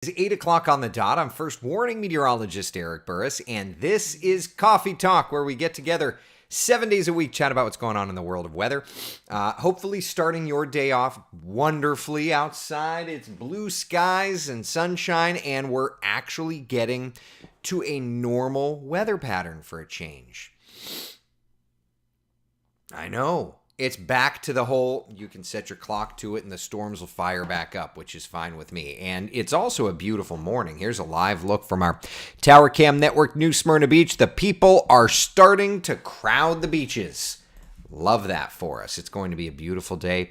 It's 8 o'clock on the dot. I'm first warning meteorologist Eric Burris, and this is Coffee Talk, where we get together 7 days a week, chat about what's going on in the world of weather. Hopefully starting your day off wonderfully outside. It's blue skies and sunshine, and we're actually getting to a normal weather pattern for a change. I know. It's back to the whole, you can set your clock to it and the storms will fire back up, which is fine with me. And it's also a beautiful morning. Here's a live look from our Tower Cam Network, New Smyrna Beach. The people are starting to crowd the beaches. Love that for us. It's going to be a beautiful day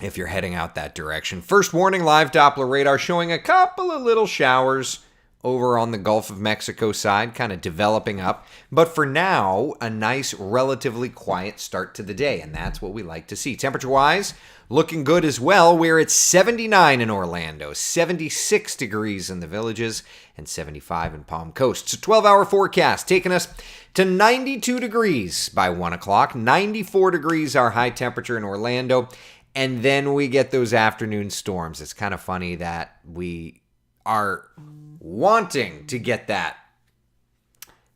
if you're heading out that direction. First warning, live Doppler radar showing a couple of little showers over on the Gulf of Mexico side, kind of developing up. But for now, a nice, relatively quiet start to the day, and that's what we like to see. Temperature-wise, looking good as well. We're at 79 in Orlando, 76 degrees in the Villages, and 75 in Palm Coast. So 12-hour forecast taking us to 92 degrees by 1 o'clock, 94 degrees our high temperature in Orlando, and then we get those afternoon storms. It's kind of funny that we are wanting to get that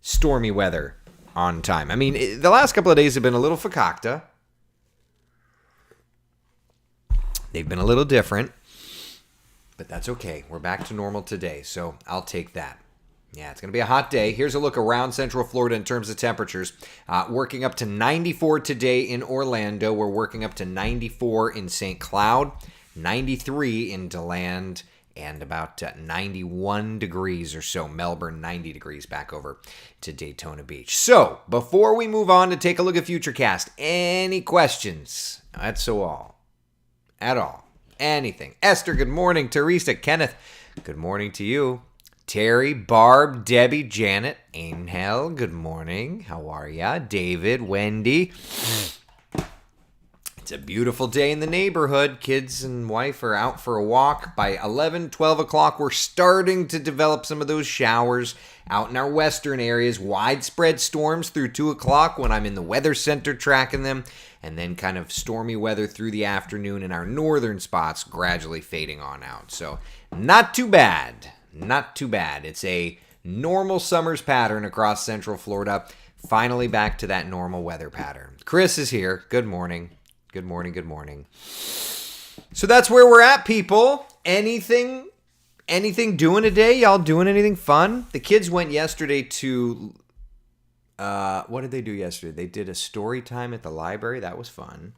stormy weather on time. I mean, the last couple of days have been a little fakakta. They've been a little different, but that's okay. We're back to normal today, so I'll take that. Yeah, it's going to be a hot day. Here's a look around Central Florida in terms of temperatures. Working up to 94 today in Orlando. We're working up to 94 in St. Cloud, 93 in DeLand, and about 91 degrees or so. Melbourne, 90 degrees back over to Daytona Beach. So, before we move on to take a look at Futurecast, any questions? That's all. At all. Anything. Esther, good morning. Teresa, Kenneth, good morning to you. Terry, Barb, Debbie, Janet, Angel, good morning. How are ya? David, Wendy. It's a beautiful day in the neighborhood. Kids and wife are out for a walk. By 11, 12 o'clock, we're starting to develop some of those showers out in our western areas. Widespread storms through 2 o'clock when I'm in the weather center tracking them. And then kind of stormy weather through the afternoon in our northern spots, gradually fading on out. So not too bad. Not too bad. It's a normal summer's pattern across Central Florida. Finally back to that normal weather pattern. Chris is here. Good morning. Good morning, good morning. So that's where we're at, people. Anything doing today? Y'all doing anything fun? The kids went yesterday to, what did they do yesterday? They did a story time at the library. That was fun.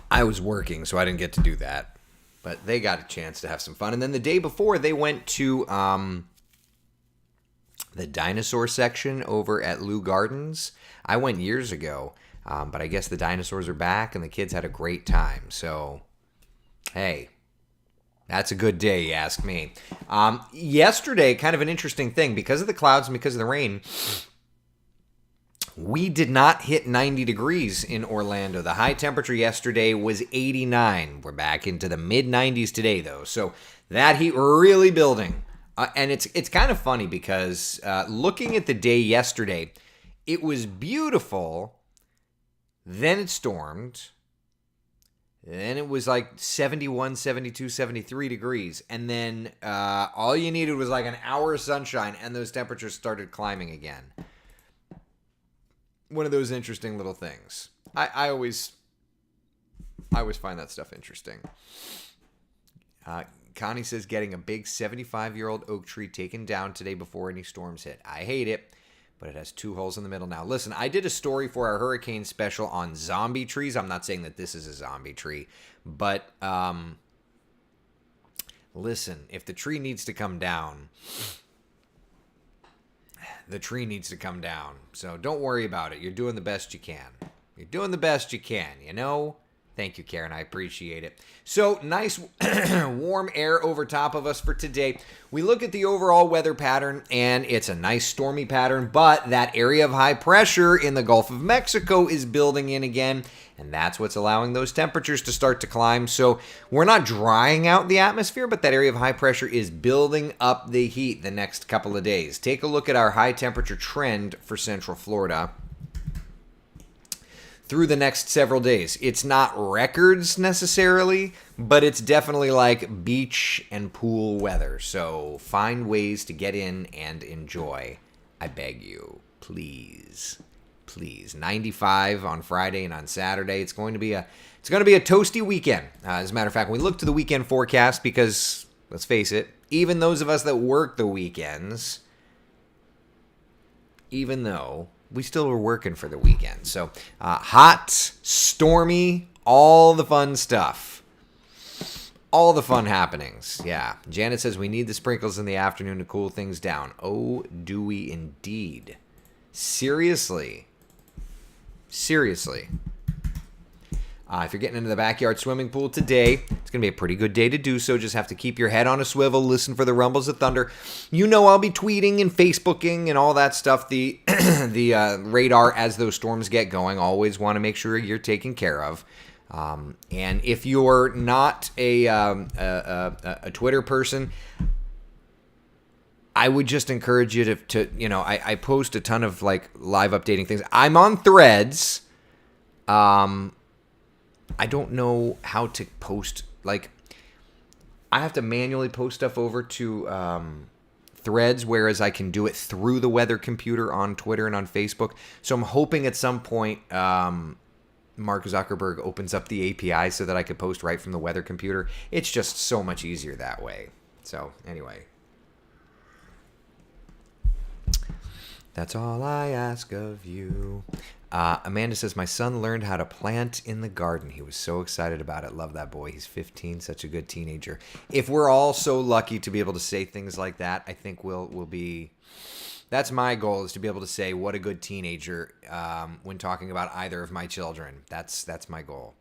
I was working, so I didn't get to do that. But they got a chance to have some fun. And then the day before, they went to the dinosaur section over at Lou Gardens. I went years ago, but I guess the dinosaurs are back and the kids had a great time. So, hey, that's a good day, you ask me. Yesterday, kind of an interesting thing. Because of the clouds and because of the rain, we did not hit 90 degrees in Orlando. The high temperature yesterday was 89. We're back into the mid-90s today, though. So that heat really building. And it's kind of funny because looking at the day yesterday, it was beautiful. Then it stormed. Then it was like 71, 72, 73 degrees. And then all you needed was like an hour of sunshine and those temperatures started climbing again. One of those interesting little things. I always find that stuff interesting. Connie says getting a big 75-year-old oak tree taken down today before any storms hit. I hate it, but it has 2 holes in the middle now. Listen, I did a story for our hurricane special on zombie trees. I'm not saying that this is a zombie tree, but listen, if the tree needs to come down, the tree needs to come down. So don't worry about it. You're doing the best you can. You're doing the best you can, you know? Thank you, Karen. I appreciate it. So nice warm air over top of us for today. We look at the overall weather pattern, and it's a nice stormy pattern, but that area of high pressure in the Gulf of Mexico is building in again, and that's what's allowing those temperatures to start to climb. So we're not drying out the atmosphere, but that area of high pressure is building up the heat the next couple of days. Take a look at our high temperature trend for Central Florida. through the next several days. It's not records necessarily, but it's definitely like beach and pool weather. So find ways to get in and enjoy. I beg you, please. Please. 95 on Friday and on Saturday. It's going to be a toasty weekend. As a matter of fact, we look to the weekend forecast because, let's face it, even those of us that work the weekends, even though we still were working for the weekend. So hot, stormy, all the fun stuff. All the fun happenings. Yeah. Janet says we need the sprinkles in the afternoon to cool things down. Oh, do we indeed? Seriously. If you're getting into the backyard swimming pool today, it's going to be a pretty good day to do so. Just have to keep your head on a swivel, listen for the rumbles of thunder. You know I'll be tweeting and Facebooking and all that stuff, the radar as those storms get going. Always want to make sure you're taken care of. And if you're not a Twitter person, I would just encourage you to I post a ton of like live updating things. I'm on Threads. I don't know how to post, like, I have to manually post stuff over to Threads, whereas I can do it through the weather computer on Twitter and on Facebook. So I'm hoping at some point Mark Zuckerberg opens up the API so that I could post right from the weather computer. It's just so much easier that way. So anyway. That's all I ask of you. Amanda says, my son learned how to plant in the garden. He was so excited about it. Love that boy. He's 15, such a good teenager. If we're all so lucky to be able to say things like that, I think we'll be... That's my goal, is to be able to say, what a good teenager when talking about either of my children. That's my goal.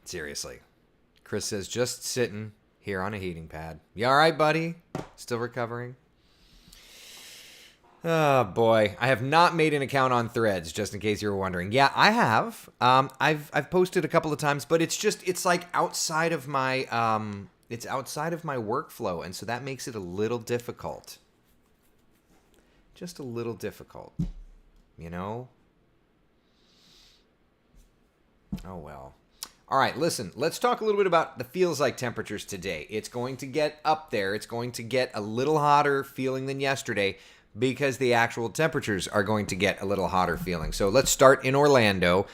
Seriously. Chris says, just sitting here on a heating pad. You all right, buddy? Still recovering? Oh, boy. I have not made an account on Threads, just in case you were wondering. Yeah, I have. I've posted a couple of times, but it's like outside of my workflow, and so that makes it a little difficult. Just a little difficult, you know? Oh, well. All right, listen, let's talk a little bit about the feels like temperatures today. It's going to get up there. It's going to get a little hotter feeling than yesterday, because the actual temperatures are going to get a little hotter feeling. So let's start in Orlando.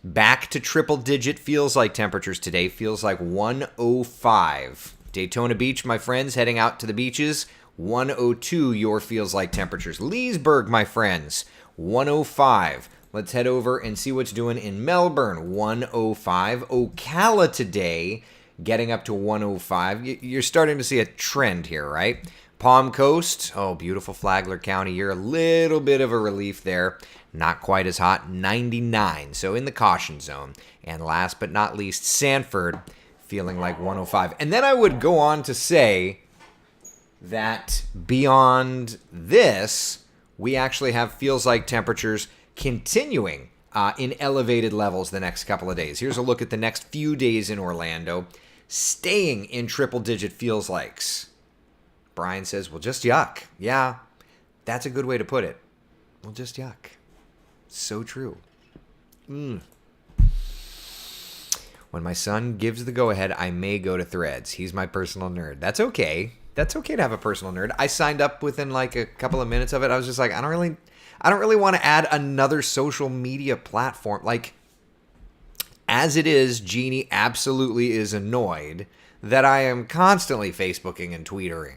Back to triple-digit feels like temperatures today. Feels like 105. Daytona Beach, my friends, heading out to the beaches. 102, your feels like temperatures. Leesburg, my friends, 105. Let's head over and see what's doing in Melbourne, 105. Ocala today, getting up to 105. You're starting to see a trend here, right? Palm Coast, oh, beautiful Flagler County. You're a little bit of a relief there. Not quite as hot, 99. So in the caution zone. And last but not least, Sanford, feeling like 105. And then I would go on to say that beyond this, we actually have feels like temperatures continuing in elevated levels the next couple of days. Here's a look at the next few days in Orlando, staying in triple-digit feels likes. Brian says, well, just yuck. Yeah, that's a good way to put it. Well, just yuck. So true. When my son gives the go-ahead, I may go to Threads. He's my personal nerd. That's okay. That's okay to have a personal nerd. I signed up within like a couple of minutes of it. I was just like, I don't really want to add another social media platform. Like, as it is, Jeannie absolutely is annoyed that I am constantly Facebooking and tweetering.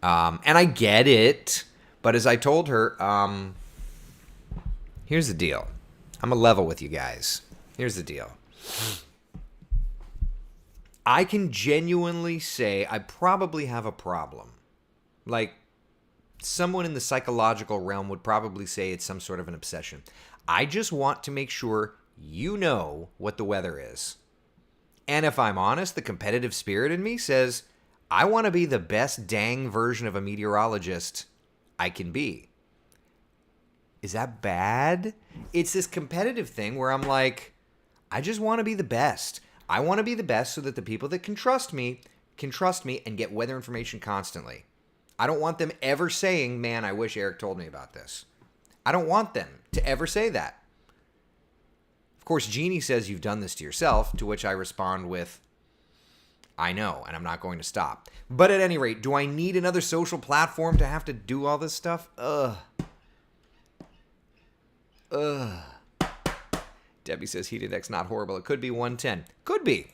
And I get it, but as I told her, here's the deal. I'm going to level with you guys. Here's the deal. I can genuinely say I probably have a problem. Like, someone in the psychological realm would probably say it's some sort of an obsession. I just want to make sure you know what the weather is. And if I'm honest, the competitive spirit in me says, I want to be the best dang version of a meteorologist I can be. Is that bad? It's this competitive thing where I'm like, I just want to be the best. I want to be the best so that the people that can trust me and get weather information constantly. I don't want them ever saying, man, I wish Eric told me about this. I don't want them to ever say that. Of course, Jeannie says you've done this to yourself, to which I respond with, I know, and I'm not going to stop. But at any rate, do I need another social platform to have to do all this stuff? Ugh. Debbie says Heat Index not horrible. It could be 110. Could be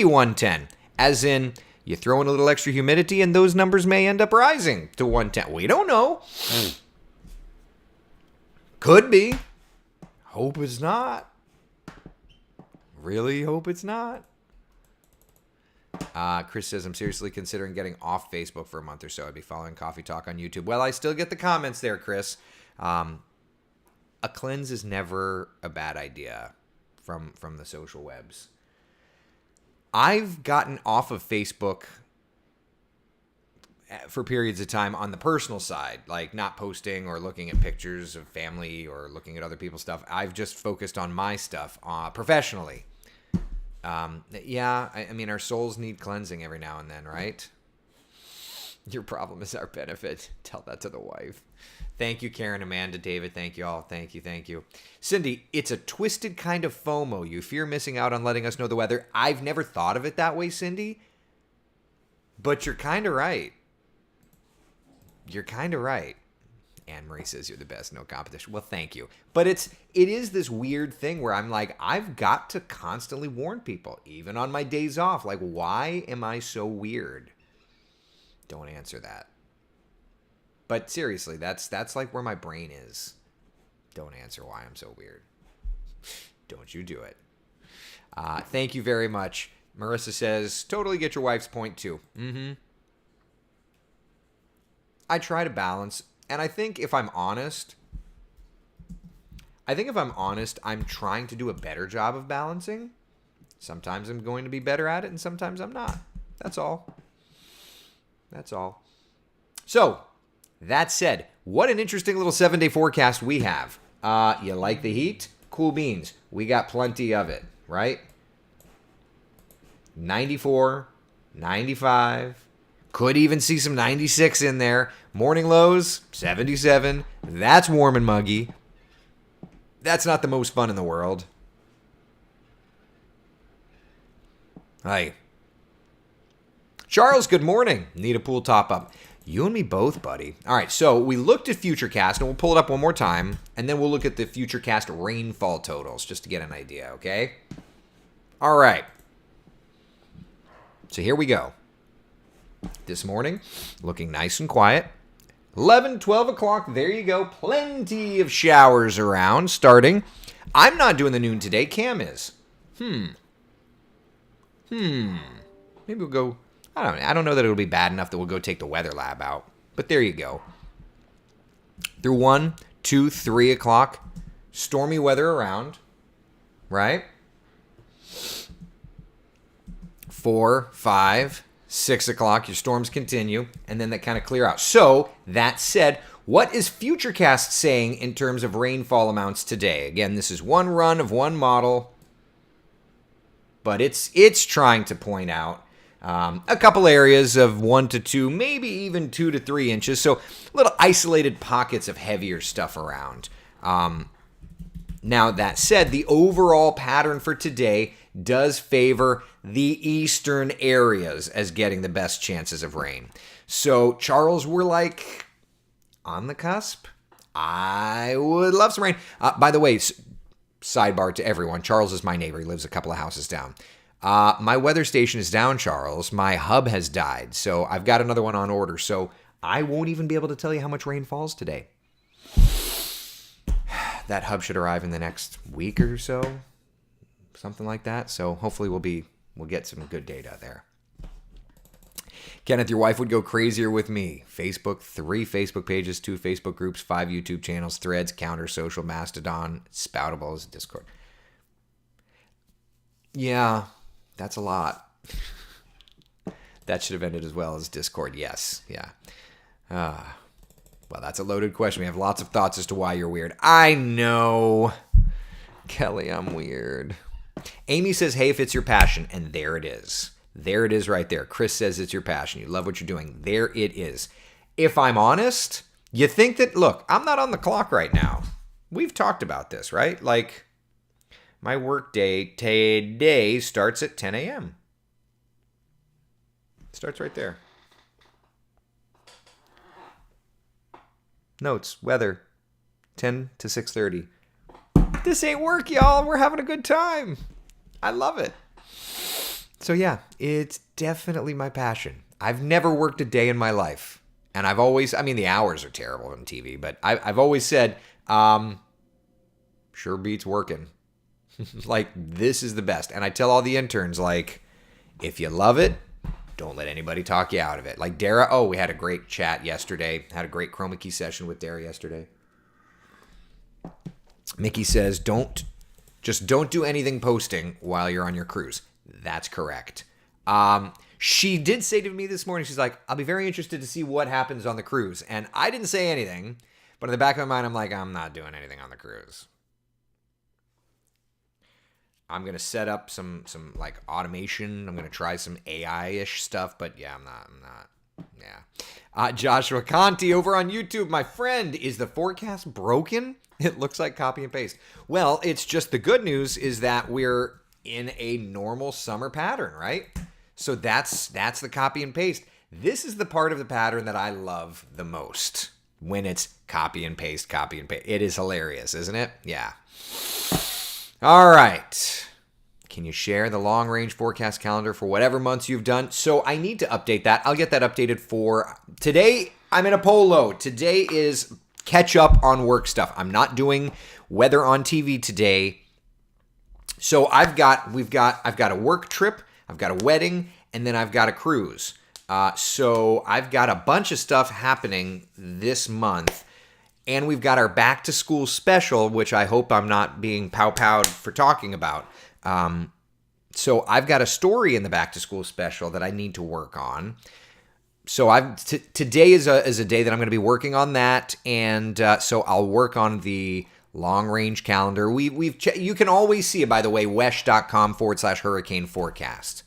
110. As in, you throw in a little extra humidity and those numbers may end up rising to 110. We don't know. Could be. Hope it's not. Really hope it's not. Chris says, I'm seriously considering getting off Facebook for a month or so. I'd be following Coffee Talk on YouTube. Well, I still get the comments there, Chris. A cleanse is never a bad idea from the social webs. I've gotten off of Facebook for periods of time on the personal side, like not posting or looking at pictures of family or looking at other people's stuff. I've just focused on my stuff professionally. I mean, our souls need cleansing every now and then, right? Your problem is our benefit. Tell that to the wife. Thank you, Karen, Amanda, David. Thank you all. Thank you. Cindy, it's a twisted kind of FOMO. You fear missing out on letting us know the weather. I've never thought of it that way, Cindy. But you're kind of right. Anne Marie says you're the best, no competition. Well, thank you. But it is this weird thing where I'm like, I've got to constantly warn people, even on my days off. Like, why am I so weird? Don't answer that. But seriously, that's like where my brain is. Don't answer why I'm so weird. Don't you do it. Thank you very much. Marissa says, totally get your wife's point too. I try to balance, and I think if I'm honest, I'm trying to do a better job of balancing. Sometimes I'm going to be better at it, and sometimes I'm not. That's all. So, that said, what an interesting little 7-day forecast we have. You like the heat? Cool beans. We got plenty of it, right? 94, 95, could even see some 96 in there. Morning lows, 77. That's warm and muggy. That's not the most fun in the world. Hi. Charles, good morning. Need a pool top-up. You and me both, buddy. All right, so we looked at Futurecast, and we'll pull it up one more time, and then we'll look at the Futurecast rainfall totals, just to get an idea, okay? All right. So here we go. This morning, looking nice and quiet. 11, 12 o'clock, there you go. Plenty of showers around, starting. I'm not doing the noon today. Cam is. Maybe we'll go... I don't know that it'll be bad enough that we'll go take the weather lab out. But there you go. Through 1, 2, 3 o'clock, stormy weather around, right? 4, 5, 6 o'clock, your storms continue, and then they kind of clear out. So, that said, what is Futurecast saying in terms of rainfall amounts today? Again, this is one run of one model, but it's trying to point out a couple areas of 1 to 2, maybe even 2 to 3 inches. So little isolated pockets of heavier stuff around. Now, that said, the overall pattern for today does favor the eastern areas as getting the best chances of rain. So, Charles, we're like on the cusp. I would love some rain. By the way, sidebar to everyone, Charles is my neighbor. He lives a couple of houses down. My weather station is down, Charles. My hub has died, so I've got another one on order. So I won't even be able to tell you how much rain falls today. That hub should arrive in the next week or so, something like that. So hopefully we'll get some good data there. Kenneth, your wife would go crazier with me. Facebook, 3 Facebook pages, 2 Facebook groups, 5 YouTube channels, Threads, Counter, Social, Mastodon, Spoutables, Discord. Yeah. That's a lot. That should have ended as well as Discord. Yes. Yeah. Well, that's a loaded question. We have lots of thoughts as to why you're weird. I know. Kelly, I'm weird. Amy says, hey, if it's your passion. And there it is. There it is right there. Chris says it's your passion. You love what you're doing. There it is. If I'm honest, You think that, look, I'm not on the clock right now. We've talked about this, right? Like, my work day today starts at 10 a.m. Starts right there. Notes, weather, 10 to 6:30. This ain't work, y'all. We're having a good time. I love it. So yeah, it's definitely my passion. I've never worked a day in my life. And I've always, I mean, the hours are terrible on TV, but I've always said, sure beats working. Like, this is the best. And I tell all the interns, like, if you love it, don't let anybody talk you out of it. Like Dara, we had a great chat yesterday. Had a great Chroma Key session with Dara yesterday. Mickey says, don't do anything posting while you're on your cruise. That's correct. She did say to me this morning, she's like, I'll be very interested to see what happens on the cruise. And I didn't say anything, but in the back of my mind, I'm like, I'm not doing anything on the cruise. I'm going to set up some like automation. I'm going to try some AI-ish stuff, but yeah, I'm not. Yeah. Joshua Conti over on YouTube, my friend, is the forecast broken? It looks like copy and paste. Well, it's just the good news is that we're in a normal summer pattern, right? So that's the copy and paste. This is the part of the pattern that I love the most when it's copy and paste, copy and paste. It is hilarious, isn't it? Yeah. All right. Can you share the long-range forecast calendar for whatever months you've done? So I need to update that. I'll get that updated for today. I'm in a polo. Today is catch up on work stuff. I'm not doing weather on TV today. So I've got a work trip, I've got a wedding, and then I've got a cruise. So I've got a bunch of stuff happening this month. And we've got our back to school special, which I hope I'm not being pow-powed for talking about. So I've got a story in the back to school special that I need to work on. So today is a day that I'm going to be working on that, and so I'll work on the long range calendar. You can always see it, by the way, wesh.com/hurricane forecast.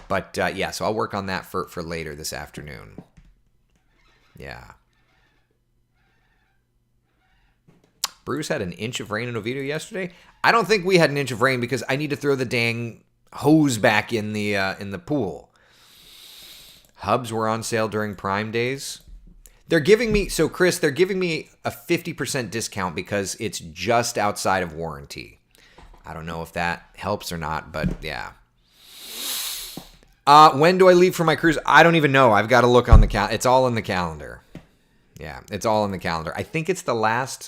But yeah, so I'll work on that for later this afternoon. Yeah. Bruce had an inch of rain in Oviedo yesterday. I don't think we had an inch of rain because I need to throw the dang hose back in the pool. Hubs were on sale during Prime Days. They're giving me, so Chris, they're giving me a 50% discount because it's just outside of warranty. I don't know if that helps or not, but yeah. When do I leave for my cruise? I don't even know. I've got to look on the calendar. It's all in the calendar. Yeah, it's all in the calendar. I think it's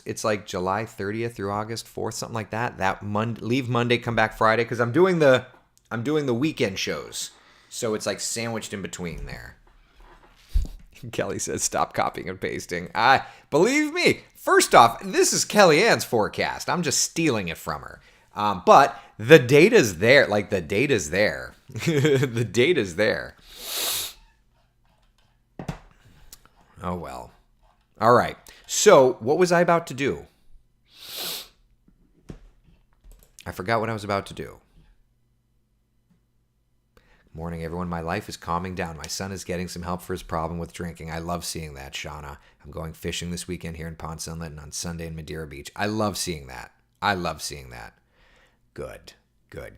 it's like July 30th through August 4th, something like that. Leave Monday, come back Friday, because I'm doing the weekend shows. So it's like sandwiched in between there. Kelly says, stop copying and pasting. Believe me, first off, this is Kellyanne's forecast. I'm just stealing it from her. But the data's there. Like, the data's there. The data's there. Oh, well. All right. So what was I about to do? I forgot what I was about to do. Morning, everyone. My life is calming down. My son is getting some help for his problem with drinking. I love seeing that, Shauna. I'm going fishing this weekend here in Ponce Inlet and on Sunday in Madeira Beach. I love seeing that. Good.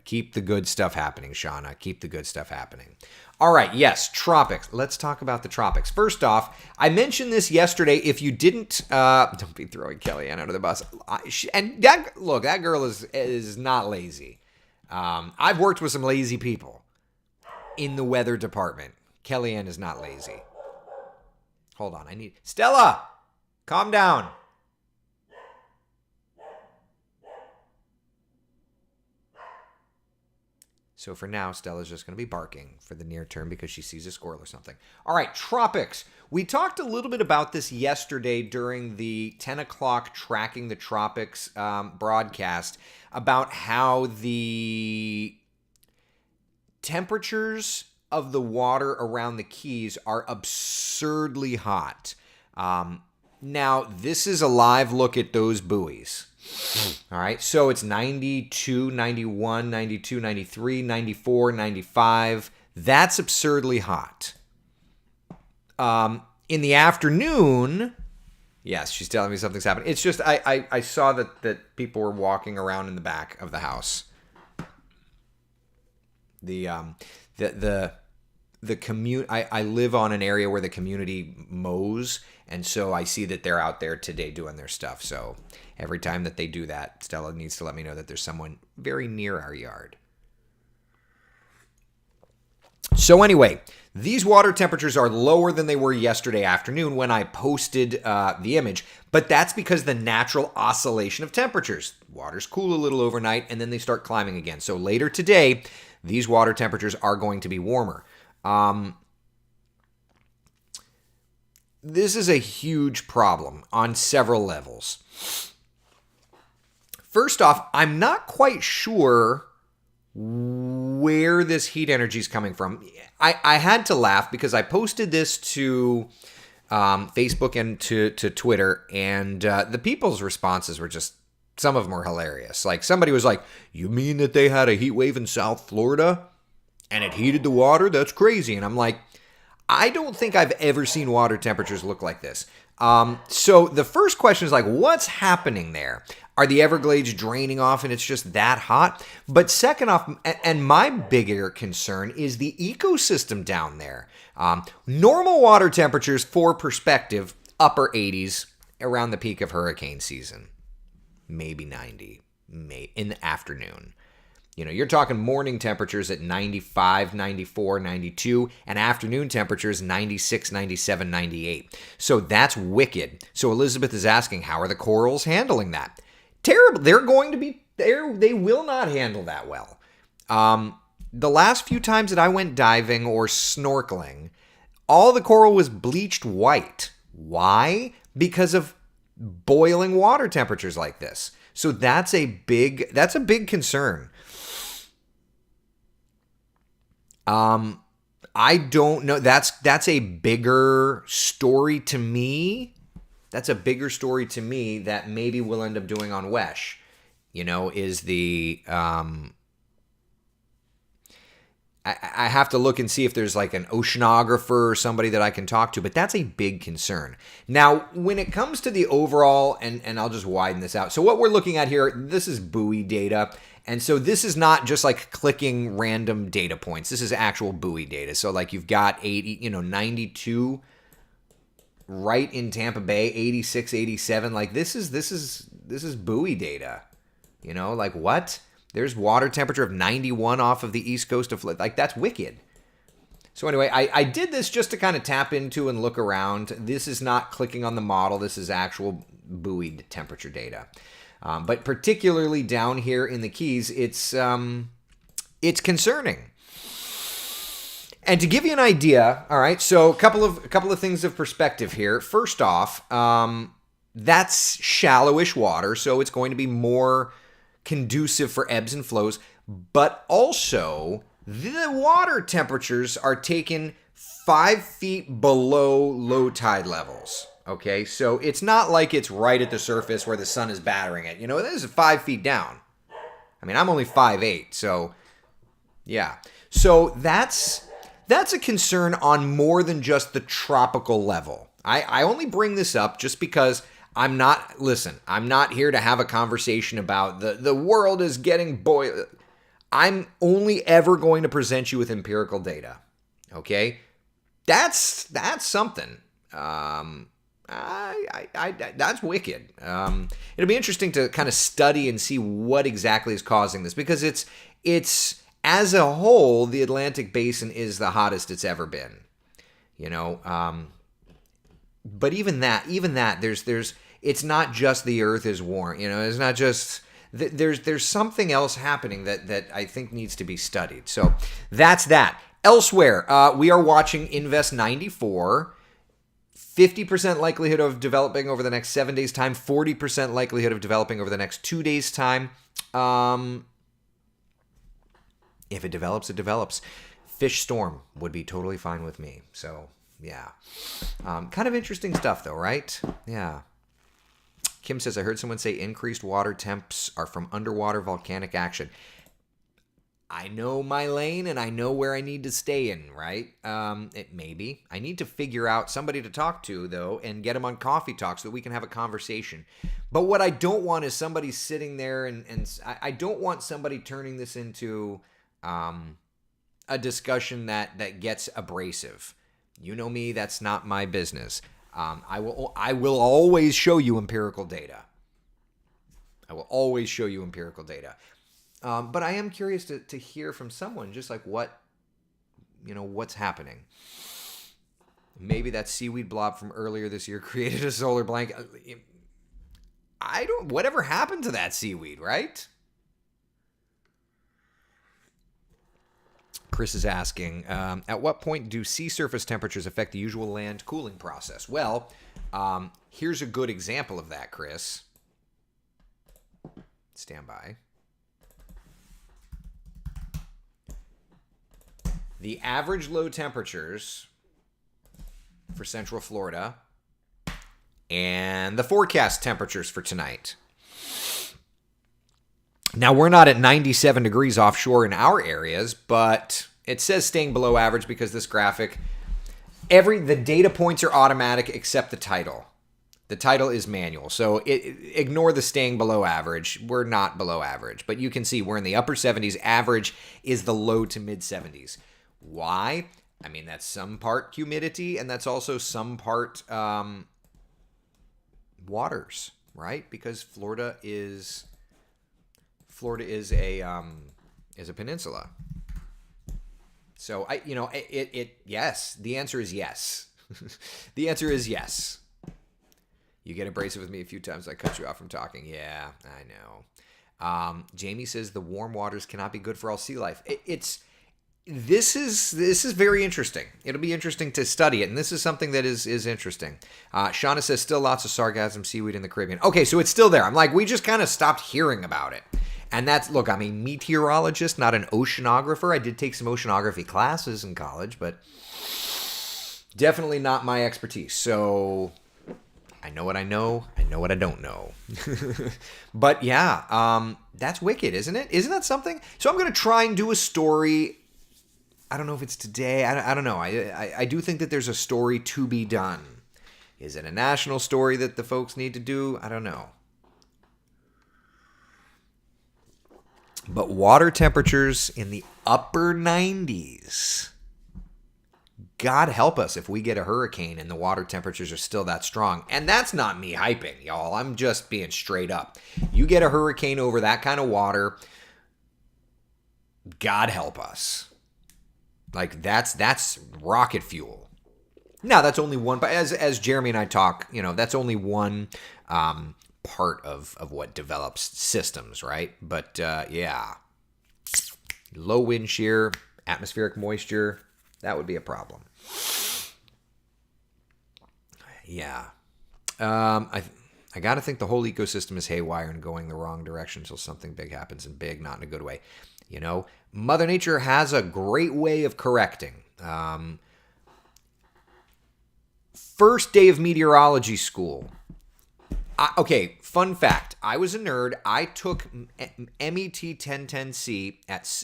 Keep the good stuff happening, Shauna. Keep the good stuff happening. All right, yes, tropics. Let's talk about the tropics. First off, I mentioned this yesterday. If you didn't, don't be throwing Kellyanne under the bus. That girl is not lazy. I've worked with some lazy people in the weather department. Kellyanne is not lazy. Hold on, Stella, calm down. So for now, Stella's just going to be barking for the near term because she sees a squirrel or something. All right, tropics. We talked a little bit about this yesterday during the 10 o'clock Tracking the Tropics broadcast about how the temperatures of the water around the Keys are absurdly hot. Now, this is a live look at those buoys. All right, so it's 92, 91, 92, 93, 94, 95. That's absurdly hot. In the afternoon, yes, she's telling me something's happening. It's just I saw that people were walking around in the back of the house. The commute. I live on an area where the community mows, and so I see that they're out there today doing their stuff. So every time that they do that, Stella needs to let me know that there's someone very near our yard. So anyway, these water temperatures are lower than they were yesterday afternoon when I posted the image, but that's because the natural oscillation of temperatures. Waters cool a little overnight, and then they start climbing again. So later today, these water temperatures are going to be warmer. This is a huge problem on several levels. First off, I'm not quite sure where this heat energy is coming from. I had to laugh because I posted this to Facebook and to Twitter, and the people's responses were just, some of them were hilarious. Like somebody was like, "You mean that they had a heat wave in South Florida and it heated the water? That's crazy." And I'm like, I don't think I've ever seen water temperatures look like this. So the first question is like, what's happening there? Are the Everglades draining off and it's just that hot? But second off, and my bigger concern is the ecosystem down there. Normal water temperatures, for perspective, upper 80s around the peak of hurricane season. Maybe 90 in the afternoon. You know, you're talking morning temperatures at 95, 94, 92, and afternoon temperatures 96, 97, 98. So that's wicked. So Elizabeth is asking, how are the corals handling that? Terrible. They're going to be there. They will not handle that well. The last few times that I went diving or snorkeling, all the coral was bleached white. Why? Because of boiling water temperatures like this. So that's a big concern. I don't know. That's a bigger story to me. That's a bigger story to me that maybe we'll end up doing on WESH. You know, is the I have to look and see if there's like an oceanographer or somebody that I can talk to, but that's a big concern. Now, when it comes to the overall, and I'll just widen this out. So what we're looking at here, this is buoy data. And so this is not just like clicking random data points. This is actual buoy data. So like you've got 92 right in Tampa Bay, 86, 87. Like this is buoy data. You know, like what? There's water temperature of 91 off of the east coast of Florida. Like that's wicked. So anyway, I did this just to kind of tap into and look around. This is not clicking on the model. This is actual buoyed temperature data. But particularly down here in the Keys, it's concerning. And to give you an idea, all right, so a couple of things of perspective here. First off, that's shallowish water, so it's going to be more conducive for ebbs and flows, but also the water temperatures are taken 5 feet below low tide levels. Okay, so it's not like it's right at the surface where the sun is battering it. You know, this is 5 feet down. I mean, I'm only 5'8", so yeah. So that's a concern on more than just the tropical level. I only bring this up just because I'm not here to have a conversation about the world is getting boiled. I'm only ever going to present you with empirical data. Okay? That's something. That's wicked. It'll be interesting to kind of study and see what exactly is causing this, because it's as a whole, the Atlantic Basin is the hottest it's ever been. You know, but even that, there's it's not just the Earth is warm. You know, it's not just there's something else happening that I think needs to be studied. So that's that. Elsewhere, we are watching Invest 94. 50% likelihood of developing over the next 7 days' time, 40% likelihood of developing over the next 2 days' time. If it develops, it develops. Fish storm would be totally fine with me. So, yeah. Kind of interesting stuff, though, right? Yeah. Kim says, I heard someone say increased water temps are from underwater volcanic action. I know my lane and I know where I need to stay in, right? Maybe. I need to figure out somebody to talk to, though, and get them on Coffee Talk so that we can have a conversation. But what I don't want is somebody sitting there and I don't want somebody turning this into a discussion that gets abrasive. You know me, that's not my business. I will always show you empirical data. I will always show you empirical data. But I am curious to hear from someone just like what's happening. Maybe that seaweed blob from earlier this year created a solar blanket. Whatever happened to that seaweed, right? Chris is asking, at what point do sea surface temperatures affect the usual land cooling process? Well, here's a good example of that, Chris. Stand by. The average low temperatures for Central Florida and the forecast temperatures for tonight. Now, we're not at 97 degrees offshore in our areas, but it says staying below average because this graphic, the data points are automatic except the title. The title is manual, so ignore the staying below average. We're not below average, but you can see we're in the upper 70s. Average is the low to mid 70s. Why? I mean, that's some part humidity, and that's also some part waters, right? Because Florida is a peninsula. So yes, the answer is yes. The answer is yes. You get abrasive with me a few times. I cut you off from talking. Yeah, I know. Jamie says the warm waters cannot be good for all sea life. This is very interesting. It'll be interesting to study it, and this is something that is interesting. Shauna says still lots of sargassum seaweed in the Caribbean. Okay, so it's still there. I'm like, we just kind of stopped hearing about it. And look, I'm a meteorologist, not an oceanographer. I did take some oceanography classes in college, but definitely not my expertise. So I know what I know. I know what I don't know. But yeah, that's wicked, isn't it? Isn't that something? So I'm going to try and do a story. I don't know if it's today. I don't know. I do think that there's a story to be done. Is it a national story that the folks need to do? I don't know. But water temperatures in the upper 90s. God help us if we get a hurricane and the water temperatures are still that strong. And that's not me hyping, y'all. I'm just being straight up. You get a hurricane over that kind of water, God help us. Like that's rocket fuel. Now that's only one, but as Jeremy and I talk, that's only one part of what develops systems, right? But yeah, low wind shear, atmospheric moisture, that would be a problem. Yeah, I got to think the whole ecosystem is haywire and going the wrong direction until something big happens, and big, not in a good way. Mother Nature has a great way of correcting. First day of meteorology school. Okay, fun fact. I was a nerd. I took MET 1010C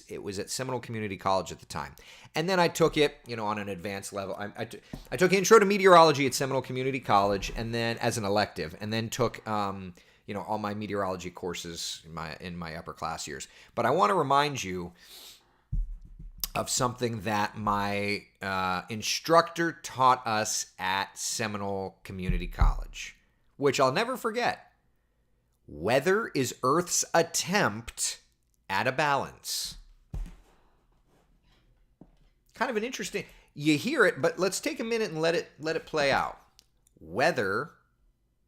it was at Seminole Community College at the time. And then I took it, on an advanced level. I took Intro to Meteorology at Seminole Community College, and then as an elective, and then took all my meteorology courses in my upper class years. But I want to remind you of something that my instructor taught us at Seminole Community College, which I'll never forget. Weather is Earth's attempt at a balance. Kind of an interesting, you hear it, but let's take a minute and let it play out. Weather,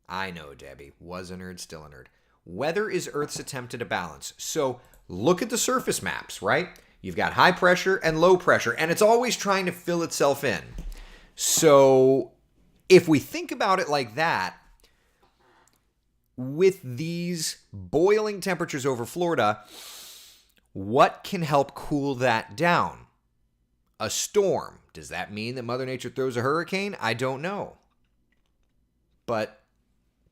I know, Debbie, was a nerd, still a nerd. Weather is Earth's attempt at a balance. So look at the surface maps, right? You've got high pressure and low pressure, and it's always trying to fill itself in. So if we think about it like that, with these boiling temperatures over Florida, what can help cool that down? A storm. Does that mean that Mother Nature throws a hurricane? I don't know. But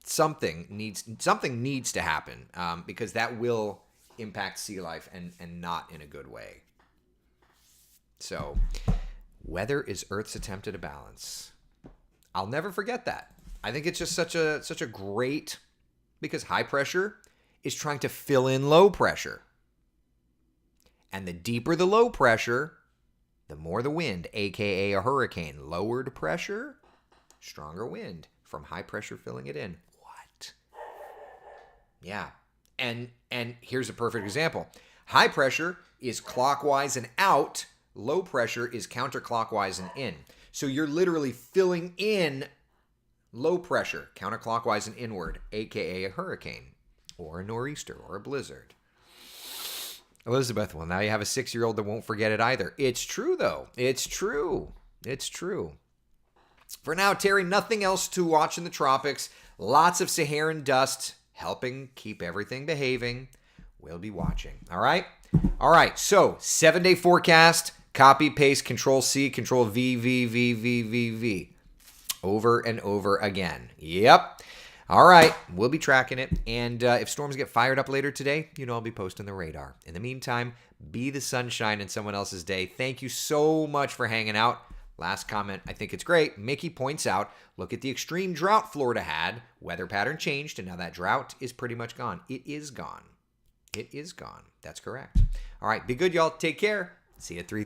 something needs to happen because that will impact sea life and not in a good way. So, weather is Earth's attempt at a balance. I'll never forget that. I think it's just such a great, because high pressure is trying to fill in low pressure. And the deeper the low pressure, the more the wind, aka a hurricane. Lowered pressure, stronger wind from high pressure filling it in. What? Yeah. And here's a perfect example. High pressure is clockwise and out. Low pressure is counterclockwise and in. So you're literally filling in low pressure, counterclockwise and inward, aka a hurricane or a nor'easter or a blizzard. Elizabeth, well, now you have a 6-year-old that won't forget it either. It's true, though. It's true. It's true. For now, Terry, nothing else to watch in the tropics. Lots of Saharan dust helping keep everything behaving. We'll be watching. All right? All right. So, 7-day forecast. Copy, paste, Control-C, Control-V. Over and over again. Yep. All right, we'll be tracking it. And if storms get fired up later today, I'll be posting the radar. In the meantime, be the sunshine in someone else's day. Thank you so much for hanging out. Last comment, I think it's great. Mickey points out, look at the extreme drought Florida had. Weather pattern changed, and now that drought is pretty much gone. It is gone. It is gone. That's correct. All right, be good, y'all. Take care. See you at 3.